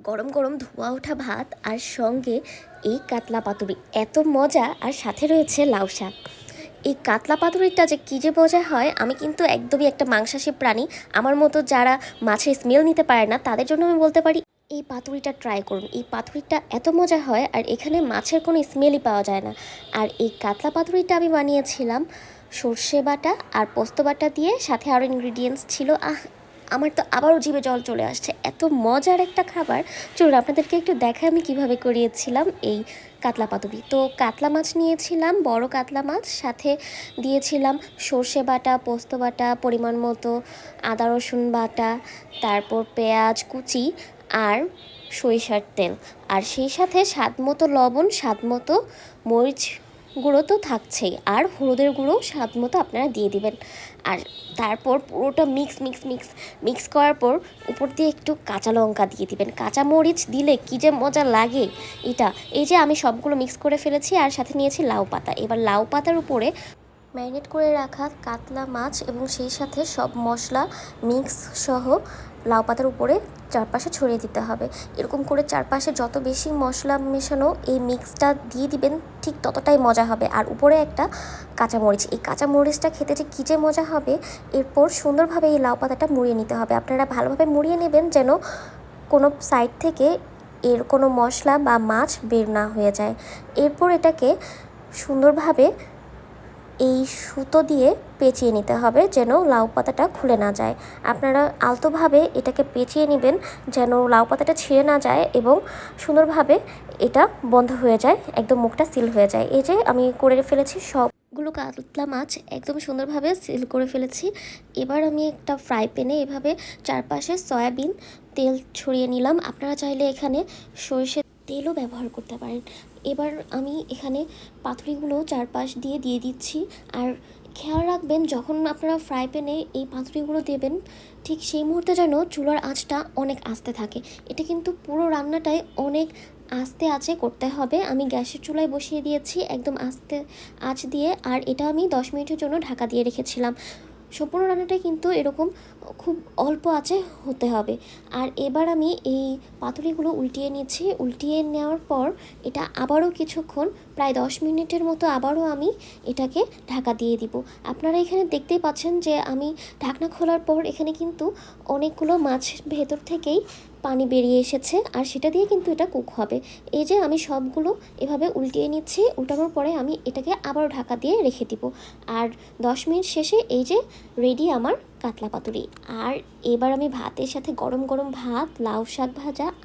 গরম গরম ধোয়া ওঠা ভাত আর সঙ্গে এই কাতলা পাতুরি এত মজা, আর সাথে রয়েছে লাউ শাক। এই কাতলা পাতুরিটা যে কী যে মজা হয়, আমি কিন্তু একদমই একটা মাংসাশী প্রাণী। আমার মতো যারা মাছের স্মেল নিতে পারে না তাদের জন্য আমি বলতে পারি এই পাতুরিটা ট্রাই করুন। এই পাতুরিটা এত মজা হয়, আর এখানে মাছের কোনো স্মেলই পাওয়া যায় না। আর এই কাতলা পাতুরিটা আমি বানিয়েছিলাম সর্ষে বাটা আর পোস্ত বাটা দিয়ে, সাথে আরও ইনগ্রিডিয়েন্টস ছিল। আমার তো আবারও জিভে জল চলে আসছে, এত মজার একটা খাবার। চলুন আপনাদেরকে একটু দেখাই আমি কিভাবে করিয়েছিলাম এই কাতলা পাতুরি। তো কাতলা মাছ নিয়েছিলাম, বড় কাতলা মাছ, সাথে দিয়েছিলাম সর্ষে বাটা, পোস্ত বাটা, পরিমাণ মতো আদা রসুন বাটা, তারপর পেঁয়াজ কুচি আর সরিষার তেল, আর সেই সাথে স্বাদ মতো লবণ, স্বাদ মতো মরিচ গুঁড়ো তো থাকছেই, আর হলুদের গুঁড়ো স্বাদ মতো আপনারা দিয়ে দিবেন। আর তারপর পুরোটা মিক্স করার পর উপর দিয়ে একটু কাঁচা লঙ্কা দিয়ে দিবেন। কাঁচা মরিচ দিলে কী যে মজা লাগে এটা। এই যে আমি সবগুলো মিক্স করে ফেলেছি, আর সাথে নিয়েছি লাউ পাতা। এবার লাউ পাতার উপরে ম্যারিনেট করে রাখা কাতলা মাছ এবং সেই সাথে সব মশলা মিক্স সহ লাউ পাতার উপরে চারপাশে ছড়িয়ে দিতে হবে। এরকম করে চারপাশে যত বেশি মশলা মেশানো এই মিক্সটা দিয়ে দিবেন, ঠিক ততটাই মজা হবে। আর উপরে একটা কাঁচামরিচ, এই কাঁচামরিচটা খেতে যে কী যে মজা হবে। এরপর সুন্দরভাবে এই লাউ পাতাটা মুড়িয়ে নিতে হবে। আপনারা ভালোভাবে মুড়িয়ে নেবেন যেন কোনো সাইড থেকে এর কোনো মশলা বা মাছ বের না হয়ে যায়। এরপর এটাকে সুন্দরভাবে এই সুতো দিয়ে পেঁচিয়ে নিতে হবে যেন লাউ পাতাটা খুলে না যায়। আপনারা আলতোভাবে এটাকে পেঁচিয়ে নেবেন যেন লাউ পাতাটা ছিঁড়ে না যায় এবং সুন্দরভাবে এটা বন্ধ হয়ে যায়, একদম মুখটা সিল হয়ে যায়। এই যে আমি করে ফেলেছি সবগুলো কাতলা মাছ, একদম সুন্দরভাবে সিল করে ফেলেছি। এবার আমি একটা ফ্রাই প্যানে এভাবে চারপাশে সয়াবিন তেল ছড়িয়ে নিলাম। আপনারা চাইলে এখানে সরষের তেলও ব্যবহার করতে পারেন। এবার আমি এখানে পাতুরিগুলো চারপাশ দিয়ে দিচ্ছি। আর খেয়াল রাখবেন যখন আপনারা ফ্রাই প্যানে এই পাতুরিগুলো দেবেন, ঠিক সেই মুহূর্তে যেন চুলার আঁচটা অনেক আস্তে থাকে। এটা কিন্তু পুরো রান্নাটাই অনেক আস্তে আঁচে করতে হবে। আমি গ্যাসের চুলায় বসিয়ে দিয়েছি একদম আস্তে আঁচ দিয়ে, আর এটা আমি 10 মিনিটের জন্য ঢাকা দিয়ে রেখেছিলাম। সম্পূর্ণ রান্নাটাই কিন্তু এরকম খুব অল্প আঁচে হতে হবে। আর এবার আমি এই পাতুরিগুলো উল্টিয়ে নিচ্ছি। উল্টিয়ে নেওয়ার পর এটা আবারও কিছুক্ষণ, প্রায় 10 মিনিটের মতো আবারও আমি এটাকে ঢাকা দিয়ে দিব। আপনারা এখানে দেখতেই পাচ্ছেন যে আমি ঢাকনা খোলার পর এখানে কিন্তু অনেকগুলো মাছ ভেতর থেকেই পানি বেরিয়ে এসেছে, আর সেটা দিয়ে কিন্তু এটা কুক হবে। এই যে আমি সবগুলো এভাবে উল্টিয়ে নিচ্ছি। উল্টানোর পরে আমি এটাকে আবারও ঢাকা দিয়ে রেখে দিব। আর 10 মিনিট শেষে এই যে রেডি আমার কাতলা পাতুরি। আর এবার আমি ভাতের সাথে গরম গরম ভাত, লাউ শাক ভাজা